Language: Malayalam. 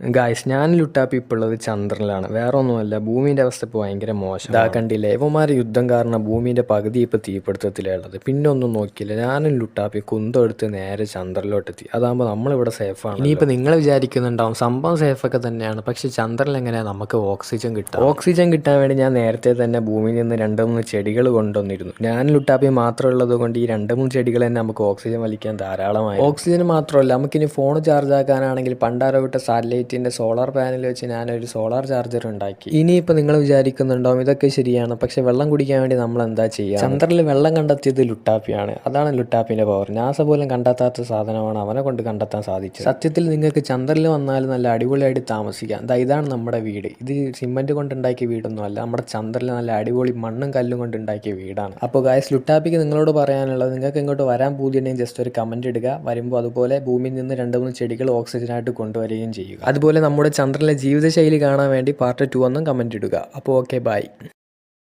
ഗായ്സ് ഞാൻ ലുട്ടാപ്പി ഇപ്പോൾ ഉള്ളത് ചന്ദ്രനിലാണ്. വേറെ ഒന്നുമല്ല, ഭൂമിൻ്റെ അവസ്ഥ ഇപ്പോൾ ഭയങ്കര മോശം. ഇതാ കണ്ടില്ലേ, ഇവന്മാർ യുദ്ധം കാരണം ഭൂമിൻ്റെ പകുതി ഇപ്പോൾ തീപിടുത്തത്തിലുള്ളത്. പിന്നെ ഒന്നും നോക്കിയില്ല, ഞാനും ലുട്ടാപ്പി കുന്തം എടുത്ത് നേരെ ചന്ദ്രനിലോട്ടെത്തി. അതാകുമ്പോൾ നമ്മളിവിടെ സേഫാണ്. ഇനിയിപ്പോൾ നിങ്ങൾ വിചാരിക്കുന്നുണ്ടാവും സംഭവം സേഫൊക്കെ തന്നെയാണ്, പക്ഷേ ചന്ദ്രനിൽ എങ്ങനെയാണ് നമുക്ക് ഓക്സിജൻ കിട്ടുക? ഓക്സിജൻ കിട്ടാൻ വേണ്ടി ഞാൻ നേരത്തെ തന്നെ ഭൂമിയിൽ നിന്ന് 2-3 ചെടികൾ കൊണ്ടുവന്നിരുന്നു. ഞാൻ ലുട്ടാപ്പി മാത്രം ഉള്ളത് കൊണ്ട് ഈ 2-3 ചെടികൾ തന്നെ നമുക്ക് ഓക്സിജൻ വലിക്കാൻ ധാരാളമായി. ഓക്സിജൻ മാത്രമല്ല, നമുക്കിനി ഫോൺ ചാർജ് ആക്കാനാണെങ്കിൽ പണ്ടാരോ വിട്ട സാറ്റലൈറ്റിൻ്റെ സോളാർ പാനൽ വെച്ച് ഞാനൊരു സോളാർ ചാർജർ ഉണ്ടാക്കി. ഇനിയിപ്പോൾ നിങ്ങൾ വിചാരിക്കുന്നുണ്ടാവും ഇതൊക്കെ ശരിയാണ്, പക്ഷെ വെള്ളം കുടിക്കാൻ വേണ്ടി നമ്മൾ എന്താ ചെയ്യുക? ചന്ദ്രനിൽ വെള്ളം കണ്ടെത്തിയത് ലുട്ടാപ്പിയാണ്. അതാണ് ലുട്ടാപ്പിൻ്റെ പവർ. നാസ പോലും കണ്ടെത്താത്ത സാധനമാണ് അവനെ കൊണ്ട് കണ്ടെത്താൻ സാധിച്ചത്. സത്യത്തിൽ നിങ്ങൾക്ക് ചന്ദ്രനിൽ വന്നാലും നല്ല അടിപൊളിയായിട്ട് താമസിക്കാം. ഇതാണ് നമ്മുടെ വീട്. ഇത് സിമെന്റ് കൊണ്ടുണ്ടാക്കിയ വീടൊന്നും അല്ല, നമ്മുടെ ചന്ദ്രനിൽ നല്ല അടിപൊളി മണ്ണും കല്ലും കൊണ്ട് ഉണ്ടാക്കിയ വീടാണ്. അപ്പോൾ ഗായ്സ്, ലുട്ടാപ്പിക്ക് നിങ്ങളോട് പറയാനുള്ളത്, നിങ്ങൾക്ക് ഇങ്ങോട്ട് വരാൻ പൂതിയുണ്ടെങ്കിൽ ജസ്റ്റ് ഒരു കമന്റ് ഇടുക. വരുമ്പോൾ അതുപോലെ ഭൂമിയിൽ നിന്ന് 2-3 ചെടികൾ ഓക്സിജനായിട്ട് കൊണ്ടുവരികയും ചെയ്യുക. അതുപോലെ നമ്മുടെ ചന്ദ്രനിലെ ജീവിതശൈലി കാണാൻ വേണ്ടി പാർട്ട് 2 ഒന്നും കമന്റ് ഇടുക. അപ്പോൾ ഓക്കെ, ബൈ.